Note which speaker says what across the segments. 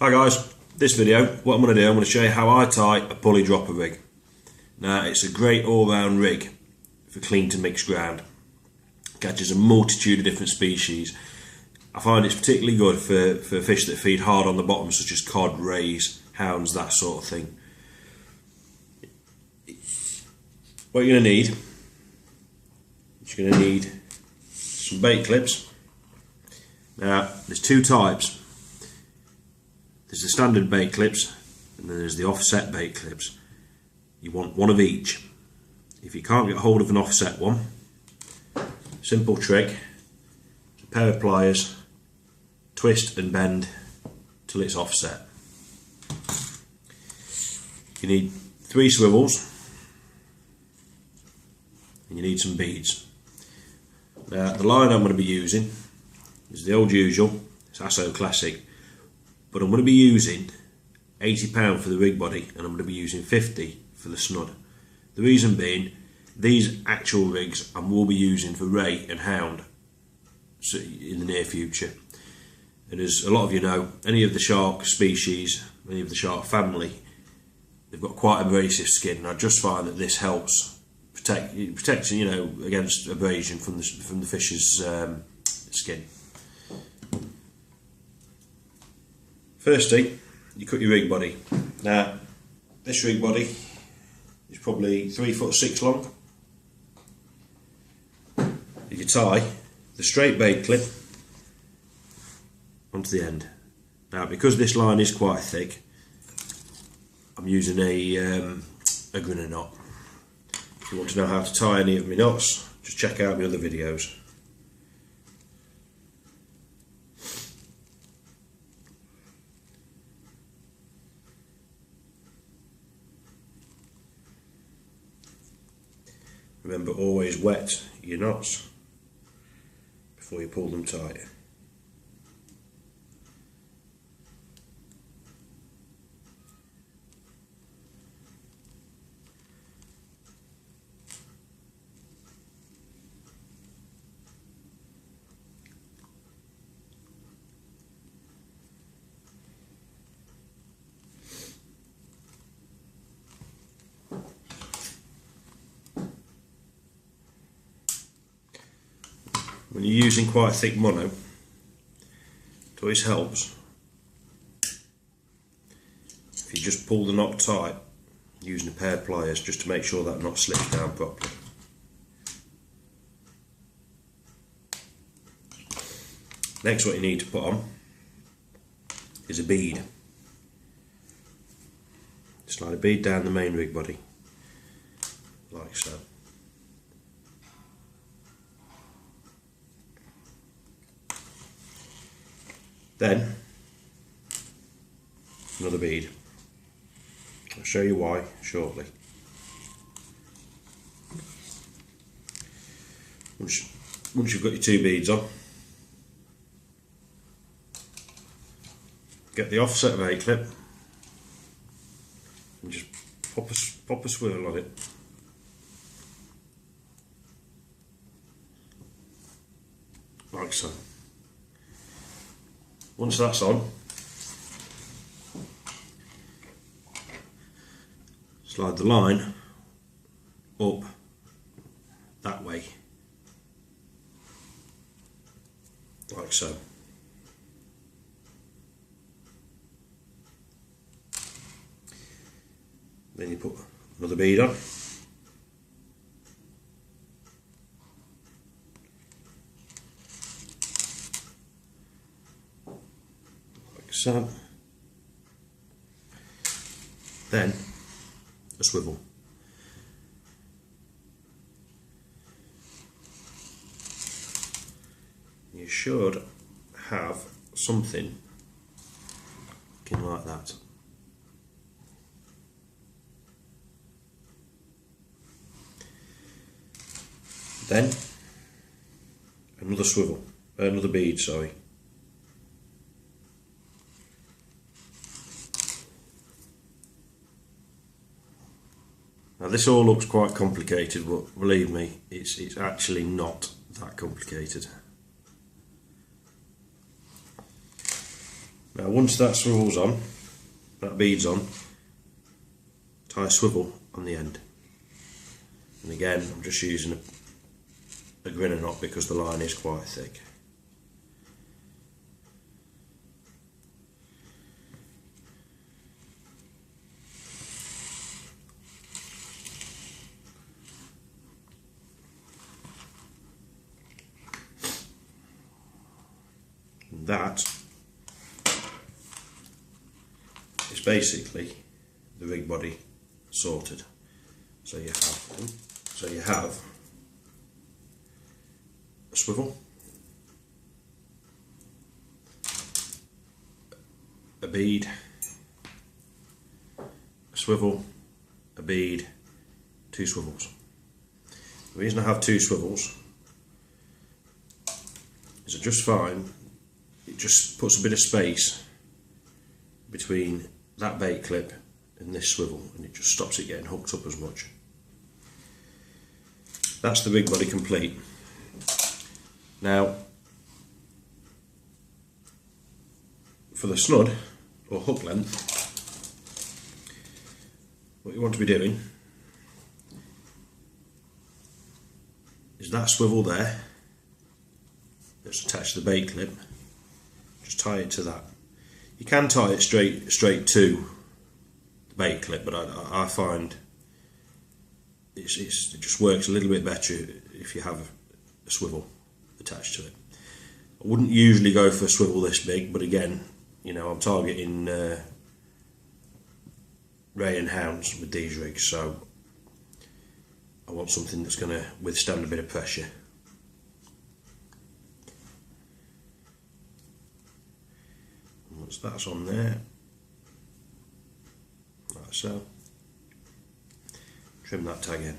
Speaker 1: Hi guys, this video, what I'm going to do, I'm going to show you how I tie a pulley dropper rig. Now it's a great all-round rig for clean to mixed ground. Catches a multitude of different species. I find it's particularly good for fish that feed hard on the bottom, such as cod, rays, hounds, that sort of thing. What you're going to need some bait clips. Now there's two types. There's the standard bait clips and then there's the offset bait clips. You want one of each. If you can't get hold of an offset one, simple trick, a pair of pliers, twist and bend till it's offset. You need 3 swivels and you need some beads. Now the line I'm going to be using is the old usual, it's Asso Classic, but I'm going to be using £80 for the rig body and I'm going to be using £50 for the snud. The reason being, these actual rigs I will be using for ray and hound in the near future. And as a lot of you know, any of the shark species, any of the shark family, they've got quite abrasive skin, and I just find that this helps protects against abrasion from the fish's skin. Firstly, you cut your rig body. Now, this rig body is probably 3'6" long. You tie the straight bait clip onto the end. Now, because this line is quite thick, I'm using a grinner knot. If you want to know how to tie any of my knots, just check out my other videos. Remember, always wet your knots before you pull them tight. When you're using quite thick mono, it always helps if you just pull the knot tight using a pair of pliers, just to make sure that knot slips down properly. Next, what you need to put on is a bead. Slide a bead down the main rig body, like so. Then another bead. I'll show you why shortly. Once you've got your 2 beads on, get the offset bait clip and just pop a swirl on it. Like so. Once that's on, slide the line up that way, like so. Then you put another bead on. So, then a swivel. You should have something looking like that. Then another swivel, another bead, sorry. Now this all looks quite complicated, but believe me, it's actually not that complicated. Now once that swivel's on, that bead's on, tie a swivel on the end. And again, I'm just using a grinner knot because the line is quite thick. And that is basically the rig body sorted. So you have a swivel, a bead, a swivel, a bead, two swivels. The reason I have two swivels is I just find it just puts a bit of space between that bait clip and this swivel, and it just stops it getting hooked up as much. That's the rig body complete. Now, for the snud or hook length, what you want to be doing is that swivel there that's attached to the bait clip, just tie it to that. You can tie it straight to the bait clip, but I find it just works a little bit better if you have a swivel attached to it. I wouldn't usually go for a swivel this big, but again, you know, I'm targeting ray and hounds with these rigs, so I want something that's going to withstand a bit of pressure. And once that's on there, like so, trim that tag in.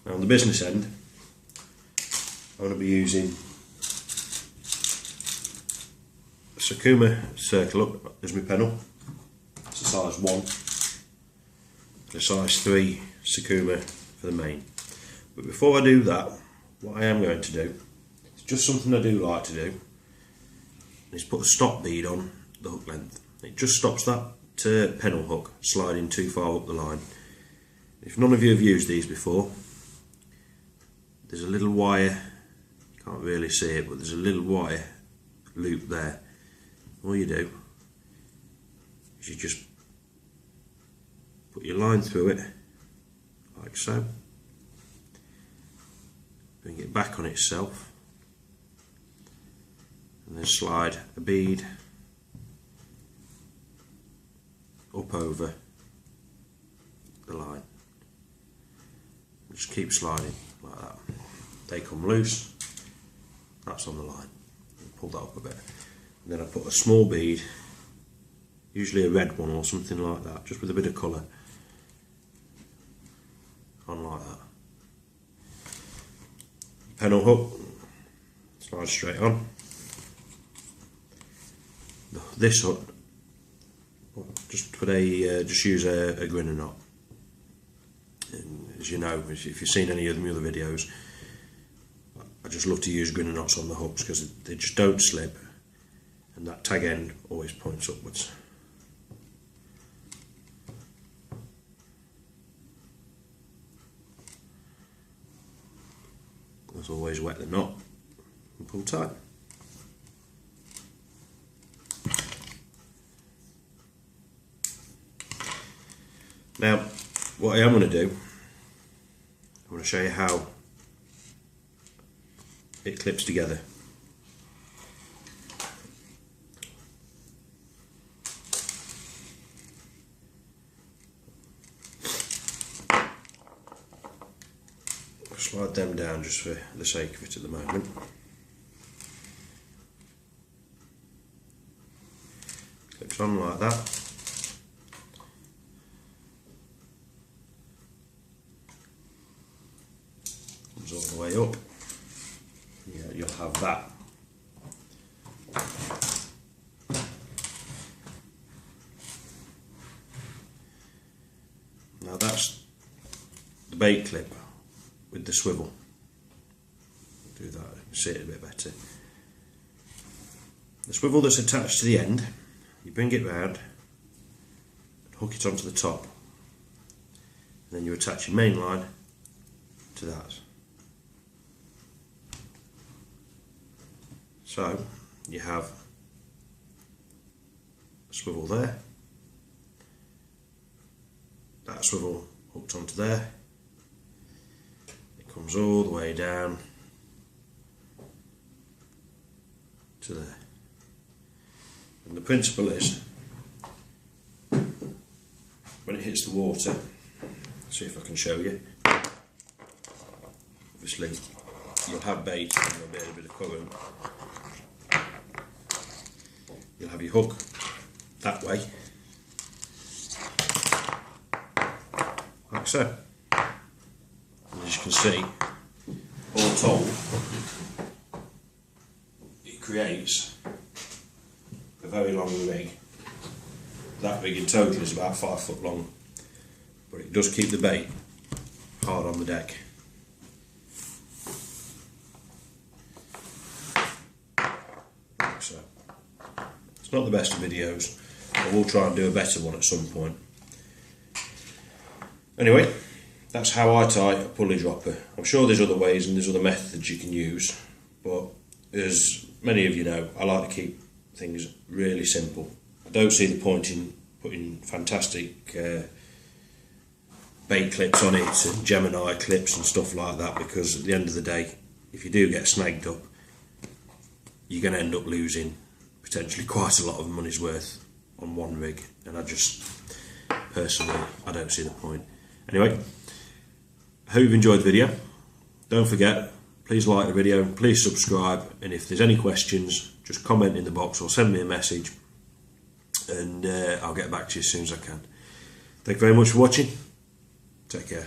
Speaker 1: Now on the business end, I'm going to be using a Sakuma circle up as my pennel. It's a size 1, and a size 3 Sakuma for the main. But before I do that, what I am going to do, it's just something I do like to do, is put a stop bead on the hook length. It just stops that pennel hook sliding too far up the line. If none of you have used these before, there's a little wire, you can't really see it, but there's a little wire loop there. All you do is you just put your line through it, like so, bring it back on itself, and then slide a bead up over the line. Just keep sliding like that. They come loose, that's on the line. Pull that up a bit. And then I put a small bead, usually a red one or something like that, just with a bit of colour, on like that. Pennel hook, slide straight on. This hook, just use a grinner knot. And as you know, if you've seen any of the other videos, I just love to use grinner knots on the hooks because they just don't slip, and that tag end always points upwards. As always, wet the knot and pull tight. Now, what I am going to do, I'm going to show you how it clips together. I'll slide them down just for the sake of it at the moment. Clips on like that. Comes all the way up. Yeah, you'll have that. Now that's the bait clip with the swivel. Do that, see it a bit better. The swivel that's attached to the end, you bring it round and hook it onto the top, and then you attach your main line to that. So you have a swivel there, that swivel hooked onto there, it comes all the way down to there. And the principle is, when it hits the water, see if I can show you, obviously you'll have bait and there'll be a bit of current. You'll have your hook that way, like so. And as you can see, all told, it creates a very long rig. That rig in total is about 5 foot long, but it does keep the bait hard on the deck. Like so. It's not the best of videos. I will try and do a better one at some point. Anyway, that's how I tie a pulley dropper. I'm sure there's other ways and there's other methods you can use, but as many of you know, I like to keep things really simple. I don't see the point in putting fantastic bait clips on it and Gemini clips and stuff like that, because at the end of the day, if you do get snagged up, you're going to end up losing potentially quite a lot of money's worth on one rig, and I just personally, I don't see the point. Anyway, I hope you've enjoyed the video. Don't forget, please like the video, please subscribe, and if there's any questions, just comment in the box or send me a message, and I'll get back to you as soon as I can. Thank you very much for watching. Take care.